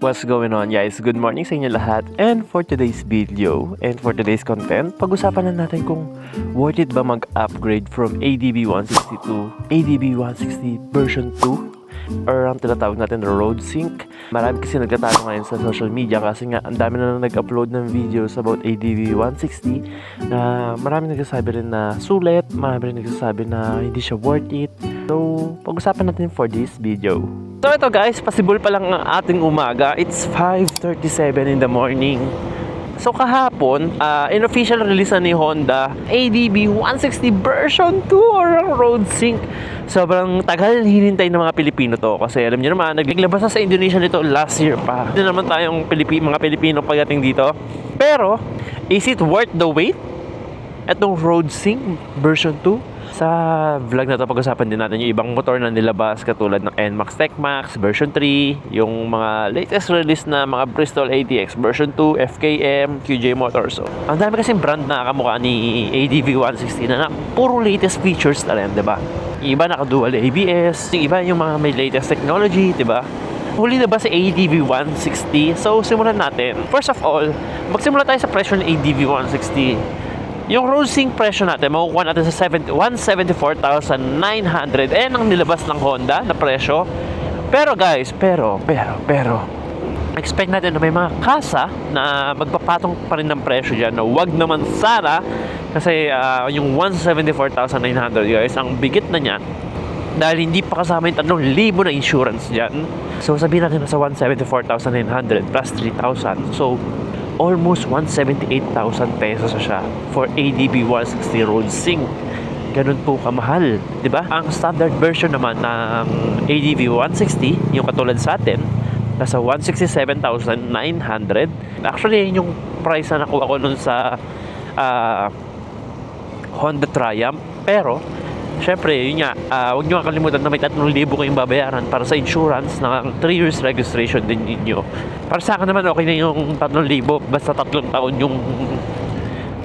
What's going on guys? Good morning sa inyo lahat. And for today's video and for today's content, pag-usapan na natin kung worth it ba mag-upgrade from ADB 160 to ADB 160 version 2 or ang tinatawag natin Road Sync. Marami kasi nagtatanong ngayon sa social media kasi nga ang dami na nag-upload ng videos about ADB 160 na marami nagsasabi rin na sulit, marami rin nagsasabi na hindi siya worth it. So, pag-usapan natin for this video. So ito guys, possible pa lang ang ating umaga. It's 5:37 in the morning. So kahapon, in-official release na ni Honda ADB 160 version 2 or Road Sync. Sobrang tagal hinintay ng mga Pilipino to kasi alam niyo naman, naglabas na sa Indonesia nito last year pa. Hindi naman tayong mga Pilipino pagdating dito. Pero, is it worth the wait? Itong Road Sync version 2? Sa vlog na to pag-usapan din natin yung ibang motor na nilabas katulad ng NMAX TechMax version 3, yung mga latest release na mga Bristol ATX version 2, FKM, QJ Motors. So, ang dami kasing brand na kamukha ni ADB 160 na puro latest features na rin, diba? Yung iba naka-dual ABS, yung iba yung mga may latest technology, diba? Huli na ba sa ADB 160? So, simulan natin. First of all, magsimula tayo sa presyo ng ADB 160. Yung Road Sync presyo natin, makukuha natin sa 174,900. Ayan ang nilabas ng Honda na presyo. Pero guys, pero expect natin na may mga kasa na magpapatong pa rin ng presyo dyan na wag naman sana kasi yung 174,900 guys, ang bigit na niya dahil hindi pa kasama yung 3,000 na insurance dyan. So sabihin natin na sa 174,900 plus 3,000. So almost 178,000 pesos siya for ADB 160 Road Sync. Ganun po kamahal, 'di ba? Ang standard version naman ng ADB 160, yung katulad sa atin, nasa 167,900. Actually, yun yung price na nakuha ko nun sa Honda Triumph. Pero syempre, yun nga, huwag nyo kakalimutan na may 3,000 kayong babayaran para sa insurance ng 3 years registration din ninyo. Para sa akin naman, okay na yung 3,000 basta 3 taon yung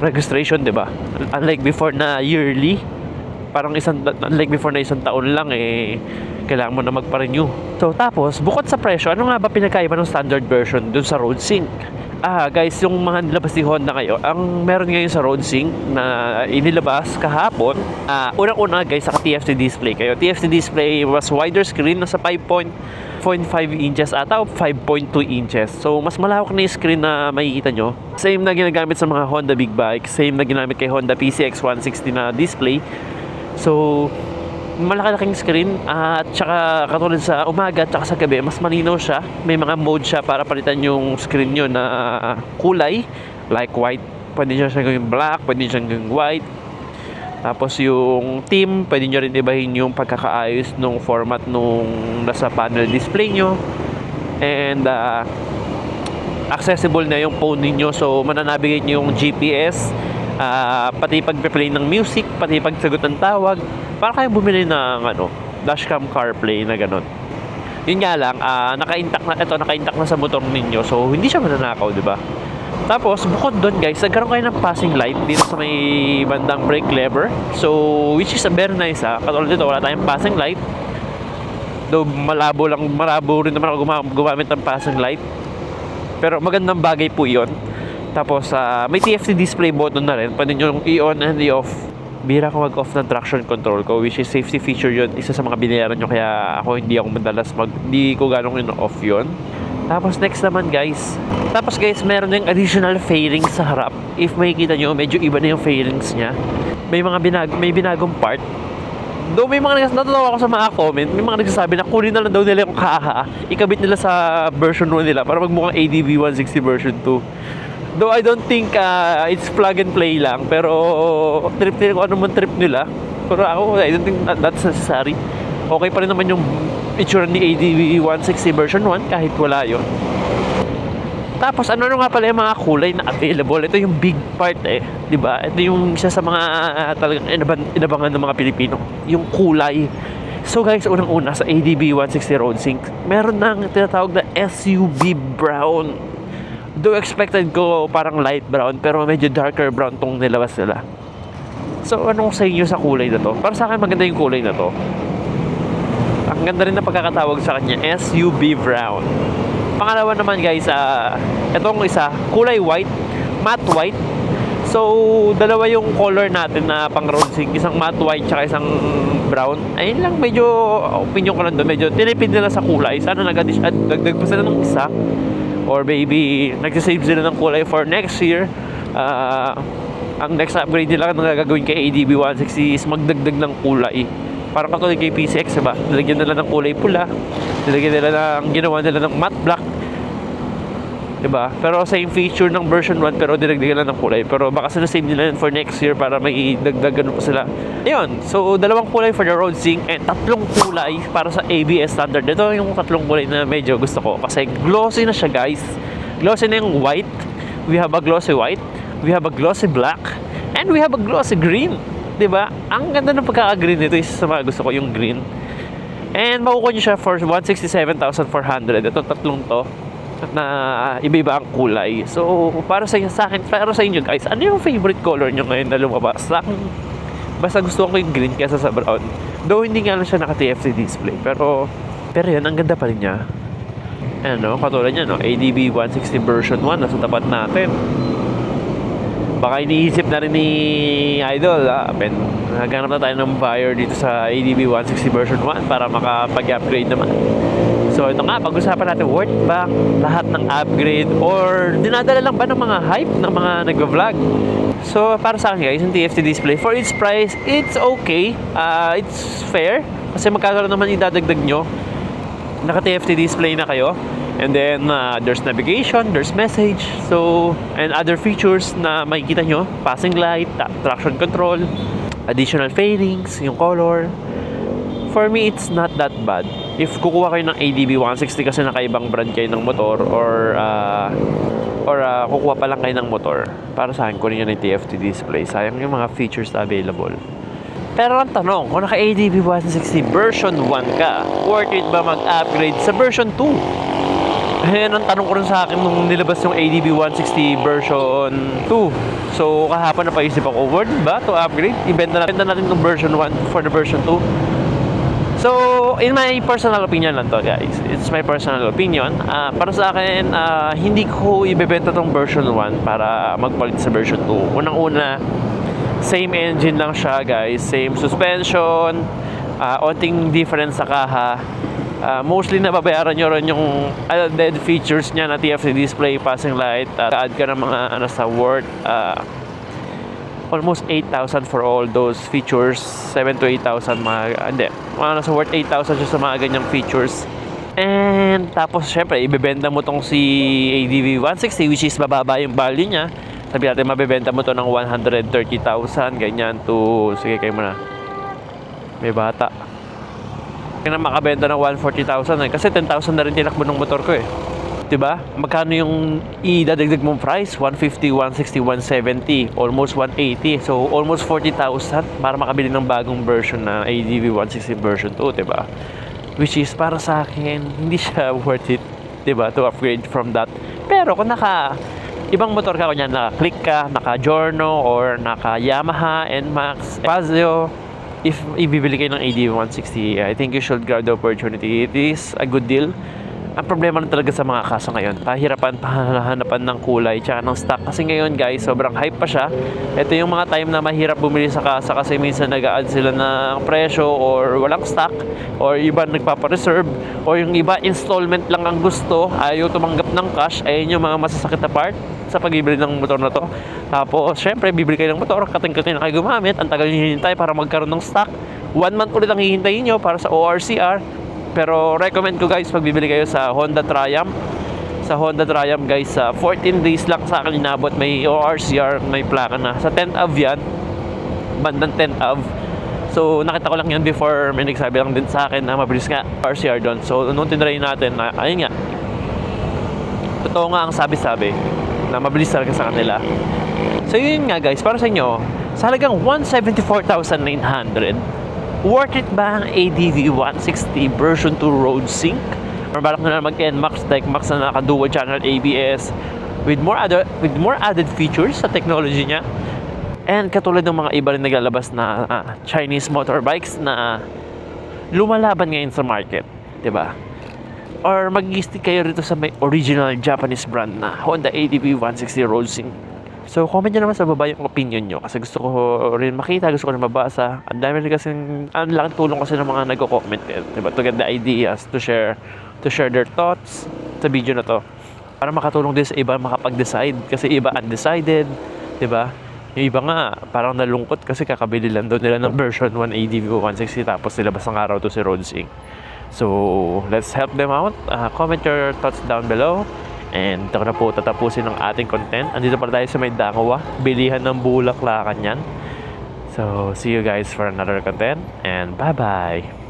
registration, di ba? Unlike before na yearly, unlike before na 1 taon lang, kailangan mo na magpa-renew. So, tapos, bukod sa presyo, ano nga ba pinagkaiba ng standard version dun sa Road Sync? Guys, yung mga nilabas ni Honda ngayon, ang meron ngayon sa Road Sync na inilabas kahapon, unang-una guys, sa TFT display kayo. TFT display was wider screen, nasa 5.5 inches ata o 5.2 inches. So, mas malawak na yung screen na makikita nyo. Same na ginagamit sa mga Honda big bike, same na ginamit kay Honda PCX 160 na display. So, malaki-laking screen at saka katulad sa umaga at saka sa gabi mas malinaw siya, may mga mode siya para palitan yung screen nyo na kulay like white, pwede nyo siya gawing black, pwede nyo siya gawing white. Tapos yung theme, pwede nyo rin ibahin yung pagkakaayos nung format nung nasa panel display nyo, and accessible na yung phone niyo, so mananavigate nyo yung GPS, pati pag-play ng music, pati pagsagot ng tawag, para kayo bumili ng dashcam CarPlay na ganun. Yun nga lang, naka-intact na sa motor ninyo, so hindi siya mananakaw, di ba? Tapos bukod doon guys, nagkaroon kayo ng passing light dito sa may bandang brake lever, so which is a very nice. Katulad dito, wala tayong passing light, though malabo rin naman ako gumamit ng passing light, pero magandang bagay po yun. Tapos may TFT display button na rin, pwede nyo i-on and i-off. Bira ko mag-off ng traction control ko, which is safety feature yun, isa sa mga binayaran nyo, kaya ako hindi ko ganong in-off yun. Tapos next naman guys, meron yung additional fairings sa harap. If makikita nyo, medyo iba na yung fairings nya. May binagong part. Though may mga natutuwa ako sa mga comment, may mga nagsasabi na kunin na lang daw nila yung ikabit nila sa version 1 nila para magmukhang ADB 160 version 2. Though I don't think it's plug and play lang, pero trip nila kung ano man trip nila. Pero ako, I don't think that's necessary. Okay pa rin naman yung itsura ni ADB 160 version 1 kahit wala yun. Tapos ano nga pala yung mga kulay na available. Ito yung big part diba? Ito yung isa sa mga talagang inabangan ng mga Pilipino, yung kulay. So guys, unang-una sa ADB 160 Road Sync, meron nang tinatawag na SUV brown. Though expected ko parang light brown, pero medyo darker brown tong nilabas nila. So anong sa inyo sa kulay na to? Para sa akin maganda yung kulay na to. Ang ganda rin na pagkakatawag sa kanya, SUV brown. Pangalawa naman guys, itong isa, kulay white, matte white. So, dalawa yung color natin na pang road sync. Isang matte white tsaka isang brown. Ayun lang, medyo opinion ko lang doon. Medyo tinipid nila sa kulay. Sana nagdag pa sila ng isa. Or maybe nagsisave sila ng kulay for next year. Ang next upgrade nila na gagawin kay ADB 160 is magdagdag ng kulay. Parang katulad kay PCX, diba? Nilagyan nila ng kulay pula. Nilagyan nila ng, ginawa nila ng matte black. Diba? Pero same feature ng version 1 pero dinagdagan lang ng kulay. Pero baka sila-save nila yun for next year para may dagdag ganun pa sila. Ayun. So, dalawang kulay for the road sync and tatlong kulay para sa ABS standard. Ito yung tatlong kulay na medyo gusto ko. Kasi glossy na siya, guys. Glossy na yung white. We have a glossy white. We have a glossy black. And we have a glossy green. Diba? Ang ganda ng pagkaka-green nito. Isa sa mga gusto ko yung green. And makukuha nyo siya for 167,400. Ito tatlong to na iba-iba ang kulay. So, para sa akin, para sa inyo guys, ano yung favorite color nyo ngayon na lumabas? Sa akin, basta gusto ko yung green kaysa sa brown. Though hindi nga lang siya naka-TFT display. Pero yun, ang ganda pa rin niya. Ano, katulad niya, no? ADB 160 version 1, nasa tapat natin. Baka iniisip na rin ni Idol, naghanap na tayo ng buyer dito sa ADB 160 version 1 para makapag-upgrade naman. So ito nga, pag-usapan natin, worth ba lahat ng upgrade or dinadala lang ba ng mga hype ng mga nag-vlog? So para sa akin guys, yung TFT display, for its price, it's okay. It's fair. Kasi magkakaroon naman idadagdag nyo. Naka-TFT display na kayo. And then, there's navigation, there's message. So, and other features na makikita nyo. Passing light, traction control, additional fairings, yung color. For me, it's not that bad. If kukuha kayo ng ADB 160 kasi nakaibang brand kayo ng motor or kukuha pa lang kayo ng motor, para sa akin, kunin nyo ng TFT display. Sayang yung mga features na available. Pero ang tanong, kung naka ADB 160 version 1 ka, worth it ba mag-upgrade sa version 2? Ayan ang tanong ko rin sa akin nung nilabas yung ADB 160 version 2. So, kahapon napaisip ako, worth ba to upgrade? Ibenta natin yung version 1 for the version 2. So, in my personal opinion lang to guys. It's my personal opinion. Para sa akin, hindi ko ibebenta tong version 1 para magpalit sa version 2. Unang-una, same engine lang siya guys. Same suspension. Onting difference sa kaha. Mostly nababayaran nyo rin yung added features niya na TFT display, passing light. Add ka ng mga sa worth. Almost 8,000 for all those features. 7 to 8,000 mga nasa worth 8,000 siya sa mga ganyang features. And tapos syempre ibebenta mo tong si ADB 160 which is mababa yung value niya. Sabi natin mabebenta mo to ng 130,000 ganyan to, sige kayo muna, may bata na makabenta ng 140,000 kasi 10,000 na rin tinakbo ng motor ko diba? Magkano yung idadagdag mong price? 150, 160, 170, almost 180. So, almost 40,000 para makabili ng bagong version na ADB 160 version 2, diba? Which is, para sa akin, hindi siya worth it, diba? To upgrade from that. Pero, kung ibang motor ka, kunya naka-Click ka, naka-Giorno, or naka-Yamaha, NMAX, Fazio, if ibibili kayo ng ADB 160, I think you should grab the opportunity. It is a good deal. Ang problema na talaga sa mga kaso ngayon, pahirapan pahanapan ng kulay tsaka ng stock. Kasi ngayon guys, sobrang hype pa siya. Ito yung mga time na mahirap bumili sa kasa kasi minsan nag-a-add sila ng presyo or walang stock or iba nagpapa-reserve or yung iba installment lang ang gusto, ayaw tumanggap ng cash. Ayun yung mga masasakit na part sa pagbibili ng motor na to. Tapos syempre bibili kayo ng motor, kating-kating na kayo gumamit, ang tagal nyo hinihintay para magkaroon ng stock. 1 month ulit ang hihintayin nyo para sa ORCR. Pero recommend ko guys, pagbibili kayo sa Honda Triumph. Sa Honda Triumph guys, 14 days lang sa akin inabot. May ORCR, may plaka na. Sa 10th Ave yan. Bandang 10th Ave. So nakita ko lang yan before, may nagsabi lang din sa akin na mabilis nga ORCR doon. So nung tinry natin, ayun nga. Totoo nga ang sabi-sabi na mabilis talaga sa kanila. So yun nga guys, para sa inyo, sa halagang 174,900, worth it ba ang ADB 160 version 2 road sync? Or balak na mag-NMAX, like Max na naka-dual channel ABS with more added features sa technology niya. And katulad ng mga iba rin naglalabas na Chinese motorbikes na lumalaban ngayon sa market, 'di ba? or mag-stick kayo rito sa may original Japanese brand na Honda ADV 160 Rollsing. So, comment nyo naman sa baba yung opinion nyo kasi gusto ko rin makita, gusto ko rin mabasa. Ang dami rin kasi, ang laking tulong kasi ng mga nagko-comment diba? To get the ideas, to share their thoughts sa video na to. Para makatulong din sa iba makapag-decide kasi iba undecided, diba? Yung iba nga, parang nalungkot kasi kakabili lang daw nila ng version 1 ADV 160 tapos nilabas ng araw to si Rollsing. So, let's help them out. Comment your thoughts down below. And ito na po tatapusin ng ating content. Andito pa tayo sa may Dangawa. Bilihan ng bulaklakan yan. So, see you guys for another content. And bye-bye!